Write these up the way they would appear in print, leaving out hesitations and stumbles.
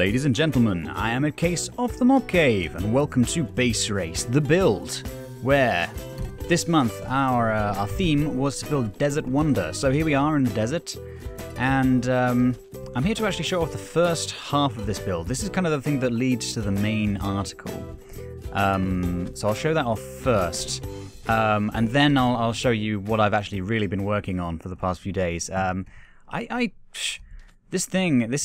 ladies and gentlemen, I am EddCase of the MobCave, and welcome to Base Race, the build, where this month our theme was to build Desert Wonder. So here we are in the desert, and I'm here to actually show off the first half of this build. This is kind of the thing that leads to the main article. So I'll show that off first, and then I'll show you what I've actually really been working on for the past few days. This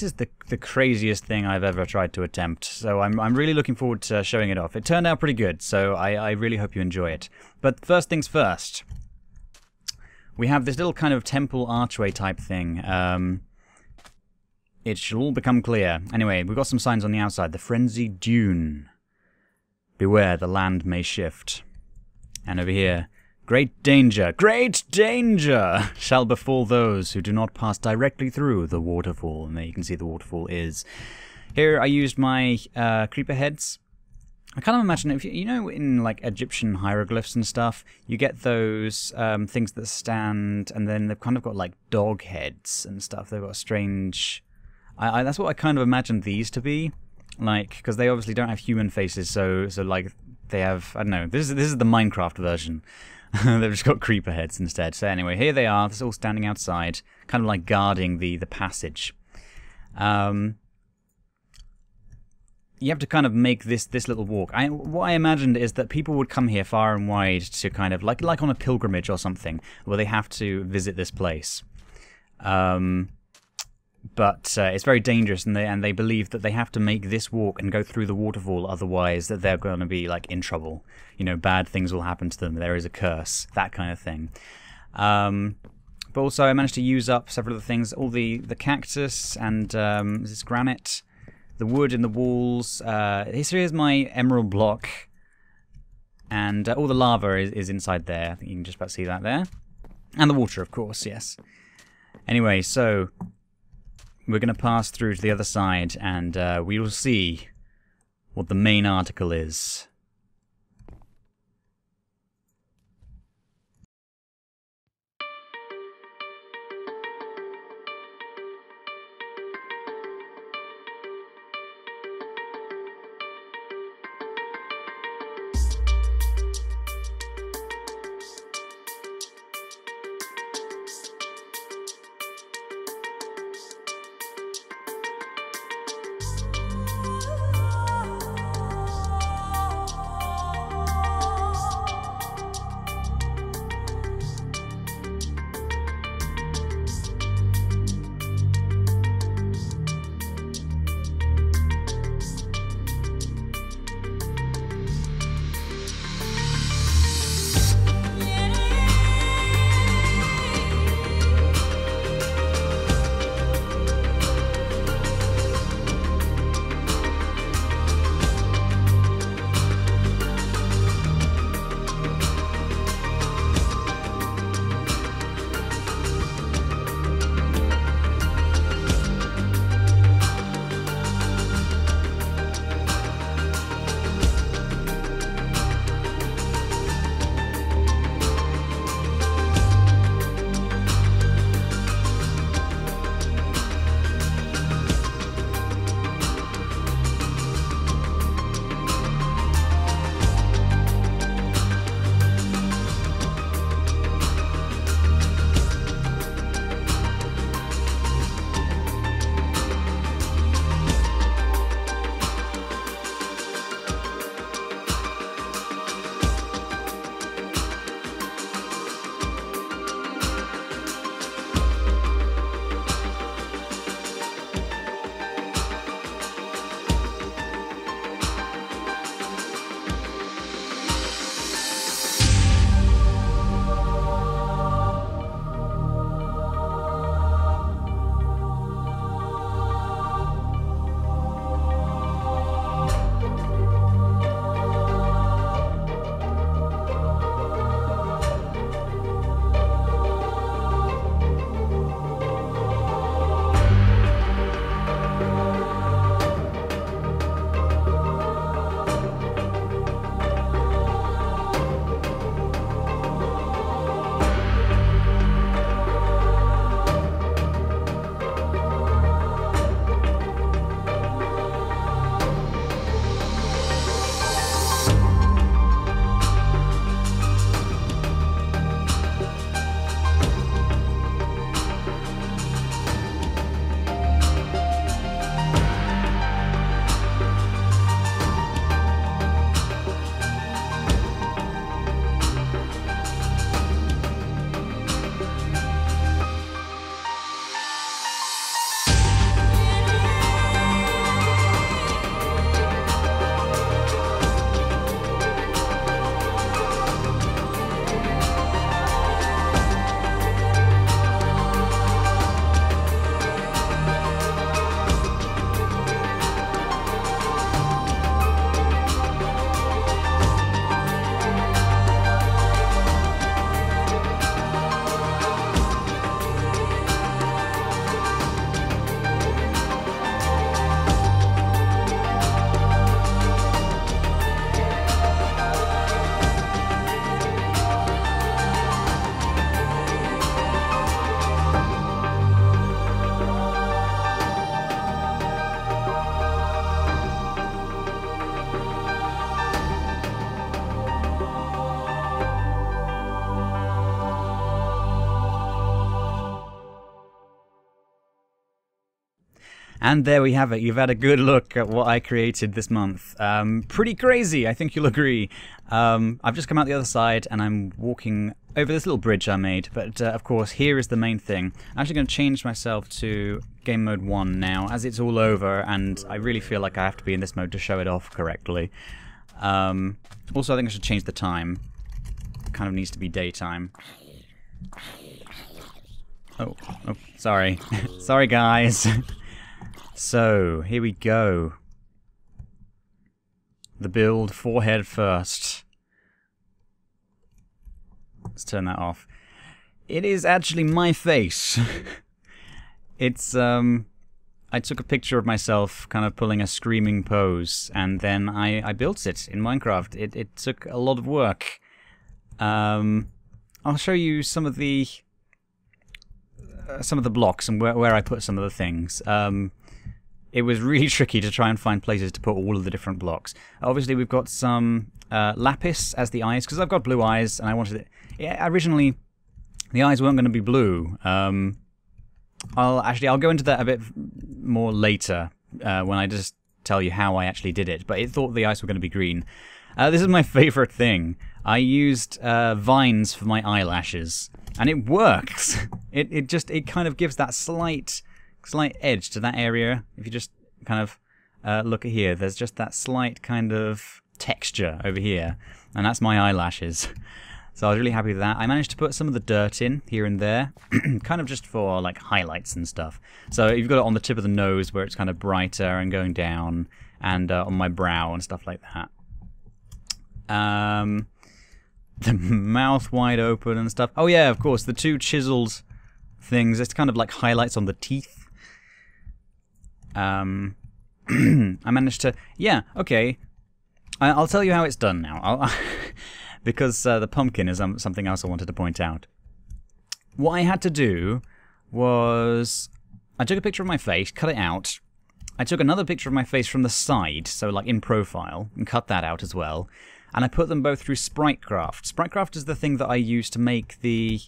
is the craziest thing I've ever tried to attempt, so I'm really looking forward to showing it off. It turned out pretty good, so I really hope you enjoy it. But first things first, we have this little kind of temple archway type thing. It shall all become clear. Anyway, we've got some signs on the outside. The Frenzied Dune. Beware, the land may shift. And over here, great danger shall befall those who do not pass directly through the waterfall. And there you can see the waterfall is. Here I used my creeper heads. I kind of imagine, if you know, in like Egyptian hieroglyphs and stuff, you get those things that stand, and then they've kind of got like dog heads and stuff. They've got a strange... that's what I kind of imagined these to be. Like, because they obviously don't have human faces, so like they have, I don't know, this is the Minecraft version. They've just got creeper heads instead. So anyway, here they are. They're all standing outside, kind of like guarding the passage. You have to kind of make this little walk. What I imagined is that people would come here far and wide to kind of like on a pilgrimage or something, where they have to visit this place. But it's very dangerous, and they believe that they have to make this walk and go through the waterfall, otherwise that they're going to be like in trouble. You know, bad things will happen to them. There is a curse, that kind of thing. But also, I managed to use up several of the things, all the cactus and is this granite, the wood in the walls. Here's my emerald block, and all the lava is inside there. I think you can just about see that there, and the water, of course. Yes. Anyway, so we're going to pass through to the other side, and we will see what the main article is. And there we have it. You've had a good look at what I created this month. Pretty crazy, I think you'll agree. I've just come out the other side and I'm walking over this little bridge I made. But of course, here is the main thing. I'm actually going to change myself to game mode 1 now, as it's all over, and I really feel like I have to be in this mode to show it off correctly. Also, I think I should change the time. It kind of needs to be daytime. Oh, sorry. Sorry, guys. So, here we go. The build, forehead first. Let's turn that off. It is actually my face. It's, I took a picture of myself kind of pulling a screaming pose, and then I built it in Minecraft. It took a lot of work. I'll show you some of the blocks and where I put some of the things. It was really tricky to try and find places to put all of the different blocks. Obviously, we've got some lapis as the eyes, because I've got blue eyes, and I wanted it. Yeah, originally, the eyes weren't going to be blue. I'll go into that a bit more later when I just tell you how I actually did it. But it thought the eyes were going to be green. This is my favorite thing. I used vines for my eyelashes, and it works. It kind of gives that slight edge to that area. If you just kind of look at here, there's just that slight kind of texture over here, and that's my eyelashes. So I was really happy with that. I managed to put some of the dirt in here and there, kind of just for like highlights and stuff. So you've got it on the tip of the nose where it's kind of brighter and going down, and on my brow and stuff like that. The mouth wide open and stuff. Oh yeah, of course, the two chiseled things. It's kind of like highlights on the teeth. I managed to... Yeah, okay. I'll tell you how it's done now. Because the pumpkin is something else I wanted to point out. What I had to do was... I took a picture of my face, cut it out. I took another picture of my face from the side, so like in profile, and cut that out as well. And I put them both through Spritecraft. Spritecraft is the thing that I use to make the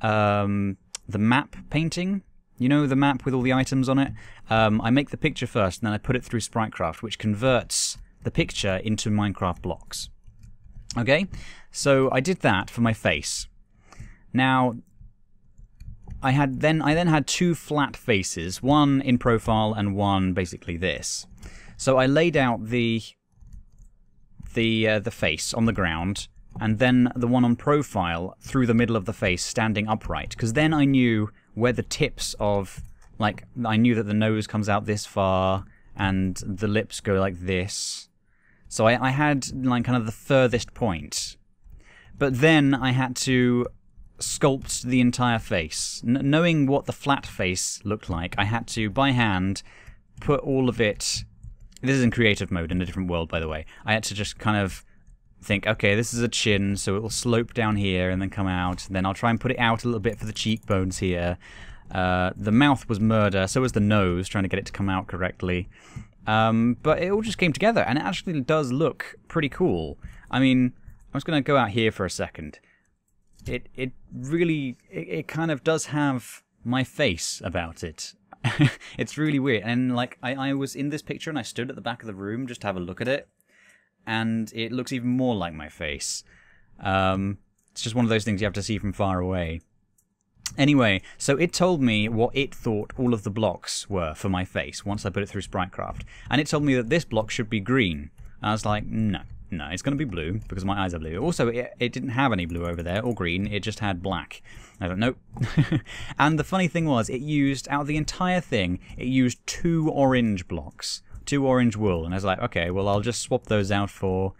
map painting. You know, the map with all the items on it? I make the picture first, and then I put it through Spritecraft, which converts the picture into Minecraft blocks. Okay? So I did that for my face. Now, I then had two flat faces, one in profile and one basically this. So I laid out the face on the ground, and then the one on profile through the middle of the face, standing upright, because then I knew where the tips of, like, I knew that the nose comes out this far and the lips go like this. So I had like kind of the furthest point. But then I had to sculpt the entire face. Knowing what the flat face looked like, I had to, by hand, put all of it... This is in creative mode, in a different world, by the way. I had to just kind of think, okay, this is a chin, so it will slope down here and then come out. Then I'll try and put it out a little bit for the cheekbones here. The mouth was murder, so was the nose, trying to get it to come out correctly. But it all just came together, and it actually does look pretty cool. I mean, I'm just going to go out here for a second. It really, it kind of does have my face about it. It's really weird. And like, I was in this picture and I stood at the back of the room just to have a look at it, and it looks even more like my face. It's just one of those things you have to see from far away. Anyway, so it told me what it thought all of the blocks were for my face once I put it through Spritecraft. And it told me that this block should be green. And I was like, no, it's going to be blue because my eyes are blue. Also, it didn't have any blue over there or green, it just had black. I don't know. And the funny thing was, it used, out of the entire thing, it used 2 orange blocks. 2 orange wool. And I was like, okay, well, I'll just swap those out for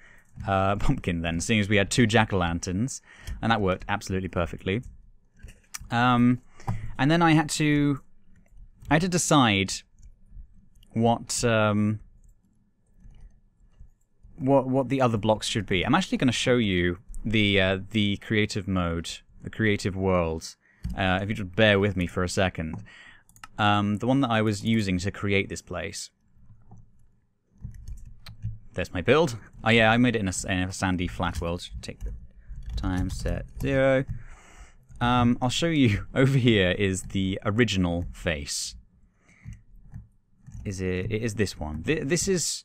pumpkin then, seeing as we had 2 jack-o'-lanterns. And that worked absolutely perfectly. And then I had to decide what the other blocks should be. I'm actually going to show you the creative mode, the creative world. If you just bear with me for a second. The one that I was using to create this place. There's my build. Oh yeah, I made it in a sandy flat world. Take the time, set 0. I'll show you, over here is the original face. is it? It is this one. This is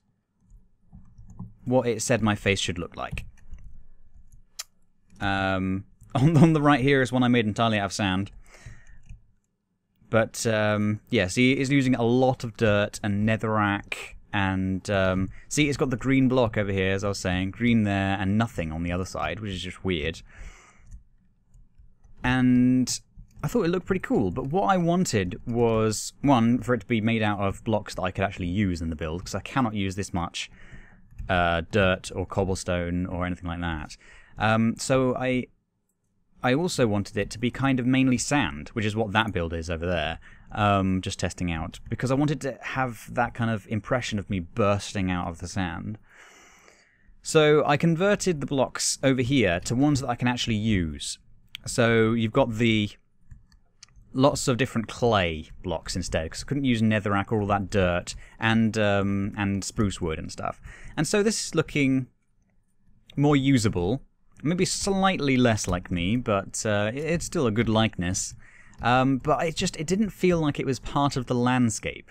what it said my face should look like. On the right here is one I made entirely out of sand. But, yeah, see, it's using a lot of dirt and netherrack, and, see, it's got the green block over here, as I was saying, green there, and nothing on the other side, which is just weird. And I thought it looked pretty cool, but what I wanted was, one, for it to be made out of blocks that I could actually use in the build, because I cannot use this much dirt or cobblestone or anything like that. So I also wanted it to be kind of mainly sand, which is what that build is over there, just testing out, because I wanted to have that kind of impression of me bursting out of the sand. So I converted the blocks over here to ones that I can actually use. So you've got the lots of different clay blocks instead, because I couldn't use netherrack or all that dirt, and spruce wood and stuff. And so this is looking more usable. Maybe slightly less like me, but it's still a good likeness. But it didn't feel like it was part of the landscape.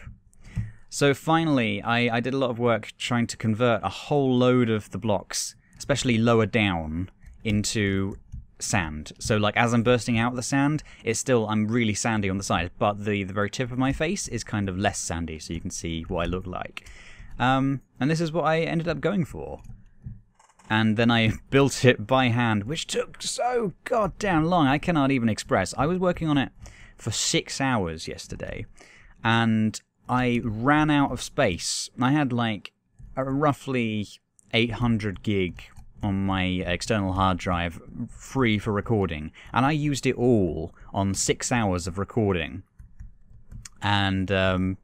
So finally, I did a lot of work trying to convert a whole load of the blocks, especially lower down, into sand. So like as I'm bursting out of the sand, I'm really sandy on the side, but the very tip of my face is kind of less sandy, so you can see what I look like. And this is what I ended up going for. And then I built it by hand, which took so goddamn long, I cannot even express. I was working on it for 6 hours yesterday, and I ran out of space. I had like a roughly 800 gig on my external hard drive free for recording, and I used it all on 6 hours of recording. And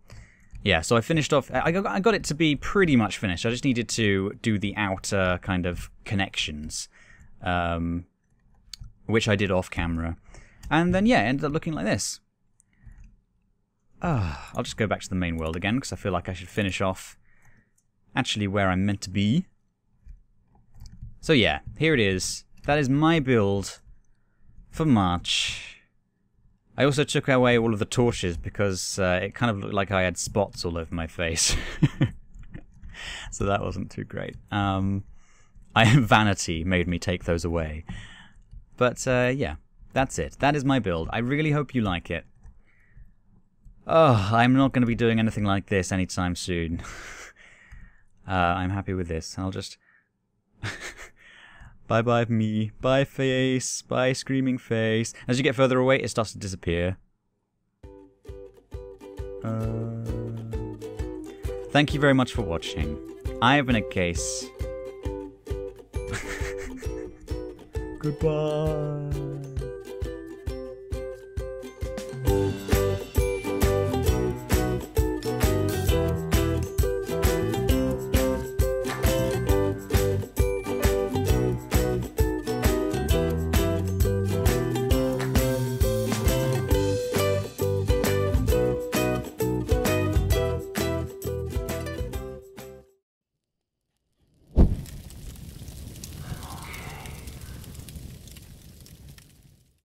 yeah, so I finished off. I got it to be pretty much finished. I just needed to do the outer kind of connections, which I did off camera. And then, yeah, it ended up looking like this. I'll just go back to the main world again, because I feel like I should finish off actually where I'm meant to be. So yeah, here it is. That is my build for March. I also took away all of the torches because it kind of looked like I had spots all over my face. So that wasn't too great. Vanity made me take those away. But yeah, that's it. That is my build. I really hope you like it. Oh, I'm not going to be doing anything like this anytime soon. I'm happy with this. I'll just... Bye-bye me, bye face, bye screaming face. As you get further away, it starts to disappear. Thank you very much for watching. I have been EddCase. Goodbye.